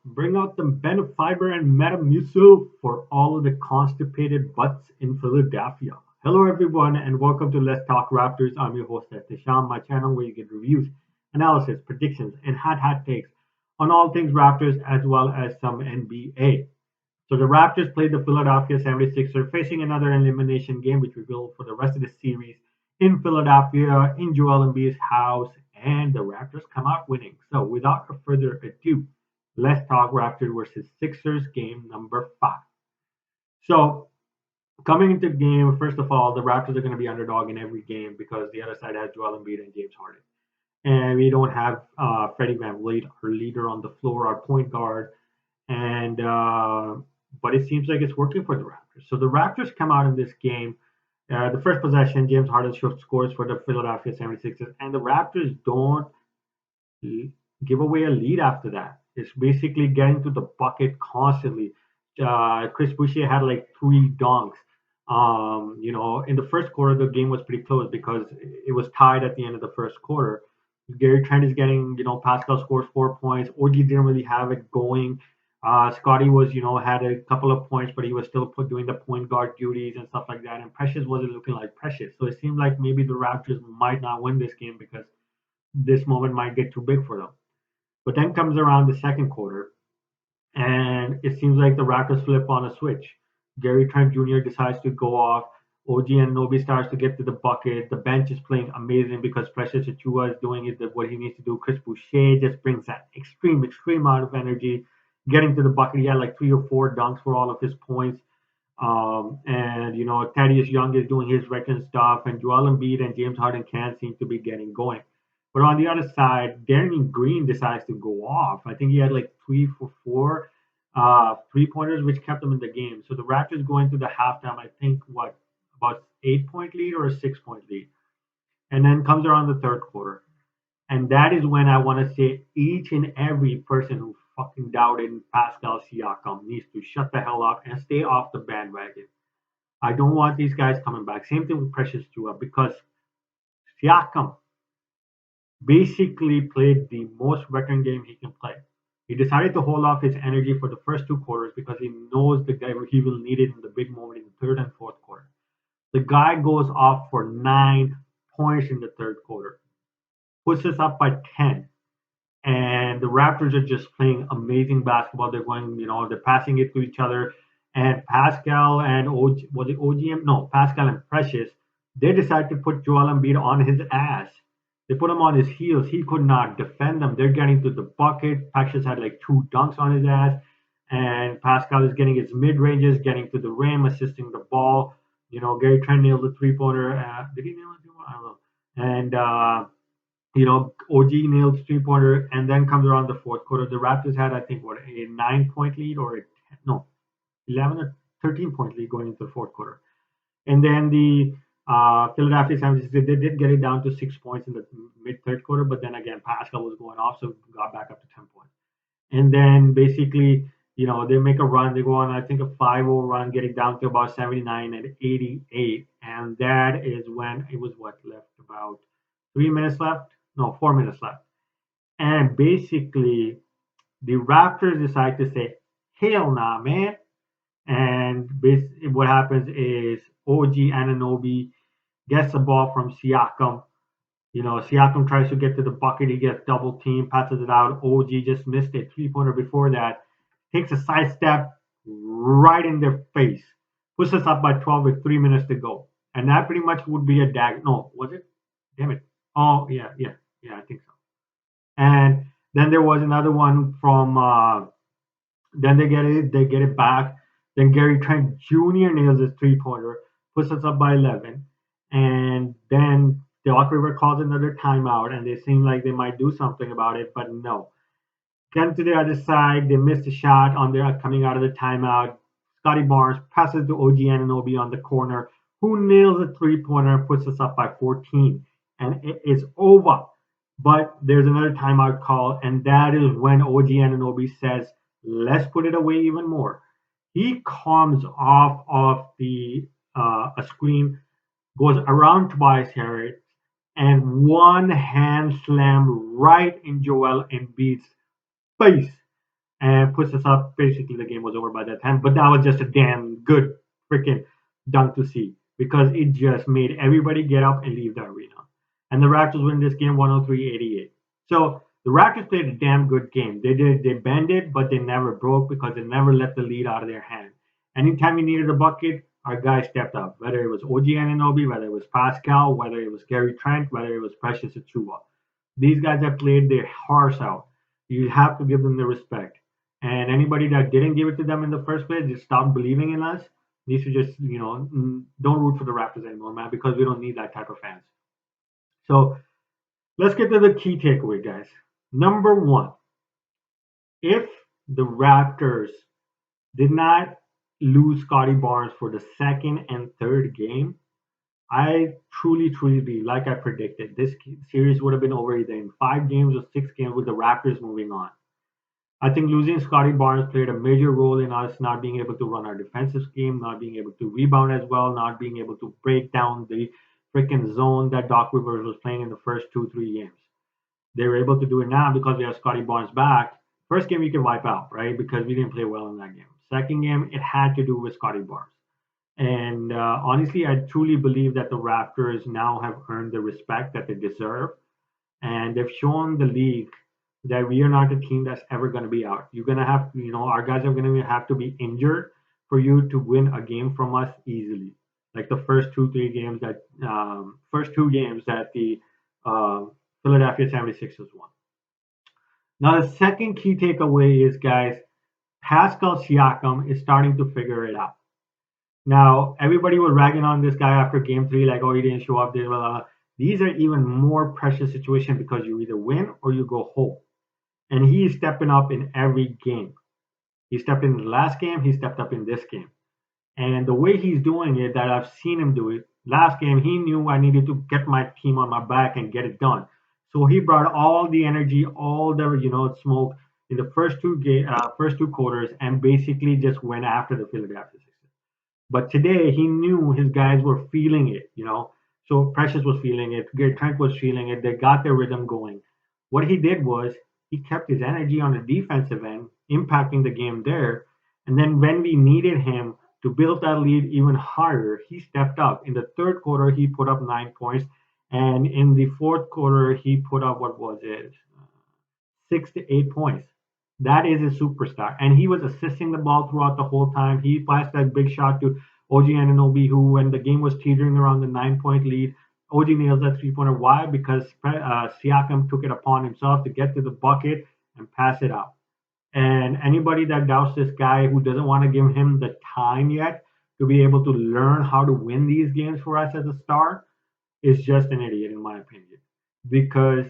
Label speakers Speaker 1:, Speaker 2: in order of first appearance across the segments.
Speaker 1: Bring out the Benefiber and Metamucil for all of the constipated butts in Philadelphia. Hello, everyone, and welcome to Let's Talk Raptors. I'm your host, Tisham, my channel where you get reviews, analysis, predictions, and hot takes on all things Raptors as well as some NBA. So the Raptors played the Philadelphia 76ers, facing another elimination game, which we will for the rest of the series in Philadelphia, in Joel Embiid's house, and the Raptors come out winning. So without further ado, let's talk Raptors versus Sixers game number 5. So coming into the game, first of all, the Raptors are going to be underdog in every game because the other side has Joel Embiid and James Harden. And we don't have Freddie VanVleet, our leader on the floor, our point guard, and but it seems like it's working for the Raptors. So the Raptors come out in this game. The first possession, James Harden scores for the Philadelphia 76ers, and the Raptors don't give away a lead after that. It's basically getting to the bucket constantly. Chris Boucher had like 3 dunks. In the first quarter, the game was pretty close because it was tied at the end of the first quarter. Gary Trent is getting, Pascal scores 4 points. OG didn't really have it going. Scotty was, had a couple of points, but he was still doing the point guard duties and stuff like that. And Precious wasn't looking like Precious. So it seemed like maybe the Raptors might not win this game because this moment might get too big for them. But then comes around the second quarter, and it seems like the Raptors flip on a switch. Gary Trent Jr. decides to go off. OG and Nobi starts to get to the bucket. The bench is playing amazing because Precious Achua is doing what he needs to do. Chris Boucher just brings that extreme amount of energy, getting to the bucket. He had like 3 or 4 dunks for all of his points. And Thaddeus Young is doing his veteran stuff, and Joel Embiid and James Harden can't seem to be getting going. But on the other side, Danny Green decides to go off. I think he had like 3 for 4 3 pointers, which kept them in the game. So the Raptors go into the halftime, I think, about 8 point lead or a 6 point lead. And then comes around the third quarter. And that is when I want to say each and every person who fucking doubted Pascal Siakam needs to shut the hell up and stay off the bandwagon. I don't want these guys coming back. Same thing with Precious Chua because Siakam basically played the most veteran game he can play. He decided to hold off his energy for the first 2 quarters because he knows the guy he will need it in the big moment in the third and fourth quarter. The guy goes off for 9 points in the third quarter, puts us up by 10. And the Raptors are just playing amazing basketball. They're going, they're passing it to each other. And Pascal and was it OGM? No, Pascal and Precious, they decided to put Joel Embiid on his ass. They put him on his heels. He could not defend them. They're getting to the bucket. Precious had like 2 dunks on his ass. And Pascal is getting his mid ranges, getting to the rim, assisting the ball. Gary Trent nailed the 3 pointer. Did he nail it? I don't know. And OG nailed 3 pointer, and then comes around the fourth quarter. The Raptors had, I think, a 9 point lead or 11 or 13 point lead going into the fourth quarter. And then the Philadelphia 76ers, they did get it down to 6 points in the mid third quarter, but then again, Pascal was going off, so got back up to 10 points. And then basically, they make a run. They go on, I think, a 5-0 run, getting down to about 79 and 88. And that is when it was left about 3 minutes left? No, 4 minutes left. And basically, the Raptors decide to say, hell nah, man. And basically, what happens is OG Anunoby gets the ball from Siakam. Siakam tries to get to the bucket. He gets double teamed, passes it out. OG just missed a 3 pointer before that. Takes a side step right in their face. Puts us up by 12 with 3 minutes to go. And that pretty much would be a dag. No, was it? Damn it. Oh, yeah, I think so. And then there was another one from, then they get it back. Then Gary Trent Jr. nails his 3 pointer, puts us up by 11. And then the Hawk River calls another timeout, and they seem like they might do something about it, but no. Get to the other side, they missed a shot on their coming out of the timeout. Scotty Barnes passes to OG Anunoby on the corner, who nails a 3 pointer and puts us up by 14. And it is over. But there's another timeout call, and that is when OG Anunoby says, let's put it away even more. He comes off of the a screen, goes around Tobias Harris, and one hand slam right in Joel Embiid's face. and puts us up. Basically, the game was over by that time. But that was just a damn good freaking dunk to see because it just made everybody get up and leave the arena. And the Raptors win this game 103-88. So the Raptors played a damn good game. They bended, but they never broke because they never let the lead out of their hand. Anytime we needed a bucket, our guys stepped up. Whether it was OG Anunoby, whether it was Pascal, whether it was Gary Trent, whether it was Precious Achua. These guys have played their hearts out. You have to give them the respect. And anybody that didn't give it to them in the first place, just stop believing in us. Needs to just, don't root for the Raptors anymore, man, because we don't need that type of fans. So let's get to the key takeaway, guys. Number one, if the Raptors did not lose Scotty Barnes for the second and third game, I truly believe, like I predicted, this series would have been over either in 5 games or 6 games with the Raptors moving on. I think losing Scotty Barnes played a major role in us not being able to run our defensive scheme, not being able to rebound as well, not being able to break down the freaking zone that Doc Rivers was playing in the first 2, 3 games. They were able to do it now because we have Scotty Barnes back. First game we can wipe out, right? Because we didn't play well in that game. Second game, it had to do with Scotty Barnes. And honestly, I truly believe that the Raptors now have earned the respect that they deserve. And they've shown the league that we are not a team that's ever going to be out. You're going to have, our guys are going to have to be injured for you to win a game from us easily. Like the first 2 games that the Philadelphia 76ers won. Now, the second key takeaway is, guys, Pascal Siakam is starting to figure it out. Now, everybody was ragging on this guy after game 3, like, oh, he didn't show up. Blah, blah, blah. These are even more precious situations because you either win or you go home. And he's stepping up in every game. He stepped in the last game, he stepped up in this game. And the way he's doing it, that I've seen him do it, last game, he knew I needed to get my team on my back and get it done. So he brought all the energy, all the smoke in the first 2 quarters, and basically just went after the Philadelphia Sixers. But today he knew his guys were feeling it. So Precious was feeling it, Gary Trent was feeling it. They got their rhythm going. What he did was he kept his energy on the defensive end, impacting the game there. And then when we needed him to build that lead even higher, he stepped up. In the third quarter, he put up 9 points. And in the fourth quarter, he put up, what was it? 6 to 8 points. That is a superstar. And he was assisting the ball throughout the whole time. He passed that big shot to OG Anunoby, who, when the game was teetering around the 9 point lead, OG nails that 3 pointer. Why? Because Siakam took it upon himself to get to the bucket and pass it out. And anybody that doubts this guy who doesn't want to give him the time yet to be able to learn how to win these games for us as a star is just an idiot, in my opinion. Because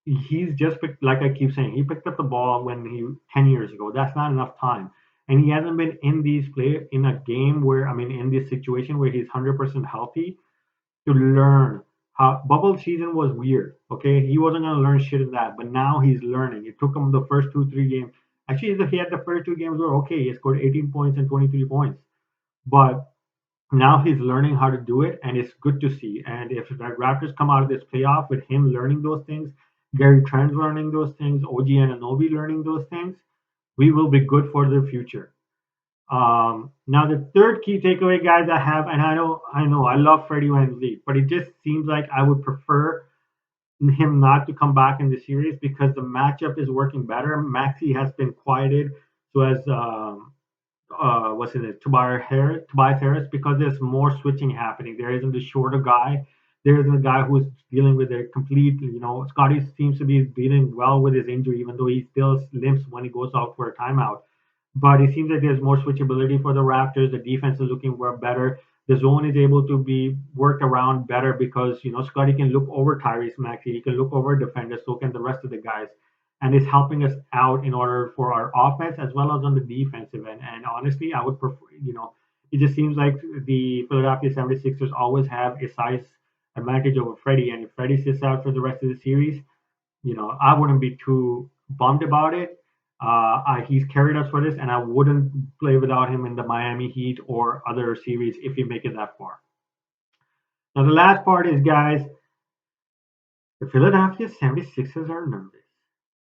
Speaker 1: he's just picked, like I keep saying, he picked up the ball when he 10 years ago. That's not enough time. And he hasn't been in a game where, I mean, in this situation where he's 100% healthy to learn how bubble season was weird. Okay, he wasn't gonna learn shit in that, but now he's learning. It took him the first 2, 3 games. Actually, he had the first 2 games were okay. He scored 18 points and 23 points, but now he's learning how to do it, and it's good to see. And if the Raptors come out of this playoff with him learning those things, Gary Trent learning those things, OG and Anobi learning those things, we will be good for the future. Now the third key takeaway, guys, I have, and I love Freddie VanVleet, but it just seems like I would prefer him not to come back in the series because the matchup is working better. Maxi has been quieted, so as what's in it, Tobias Harris, because there's more switching happening. There isn't a shorter guy. There isn't a guy who's dealing with a complete, Scotty seems to be dealing well with his injury, even though he still limps when he goes out for a timeout. But it seems like there's more switchability for the Raptors. The defense is looking better. The zone is able to be worked around better because Scotty can look over Tyrese Maxey. He can look over defenders. So can the rest of the guys, and it's helping us out in order for our offense as well as on the defensive end. And honestly, I would prefer. It just seems like the Philadelphia 76ers always have a size advantage over Freddie, and if Freddie sits out for the rest of the series, I wouldn't be too bummed about it. He's carried us for this, and I wouldn't play without him in the Miami Heat or other series if we make it that far. Now, the last part is, guys, the Philadelphia 76ers are nervous.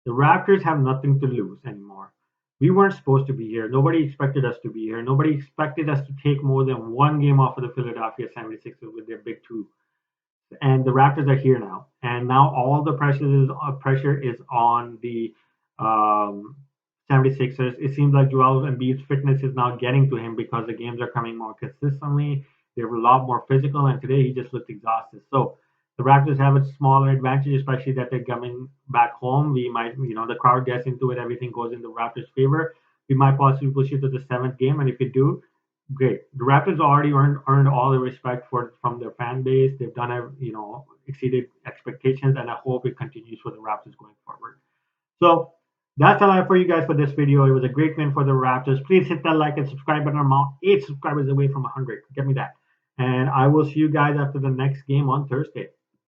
Speaker 1: The Raptors have nothing to lose anymore. We weren't supposed to be here. Nobody expected us to be here. Nobody expected us to take more than one game off of the Philadelphia 76ers with their big two. And the Raptors are here now. And now all the pressure is on the um, 76ers. It seems like Joel Embiid's fitness is now getting to him because the games are coming more consistently. They're a lot more physical, and today he just looked exhausted. So the Raptors have a smaller advantage, especially that they're coming back home. We might, the crowd gets into it, everything goes in the Raptors' favor. We might possibly push it to the seventh game, and if we do, great. The Raptors already earned all the respect from their fan base. They've done exceeded expectations, and I hope it continues for the Raptors going forward. So that's all I have for you guys for this video. It was a great win for the Raptors. Please hit that like and subscribe button. I'm 8 subscribers away from 100. Get me that. And I will see you guys after the next game on Thursday.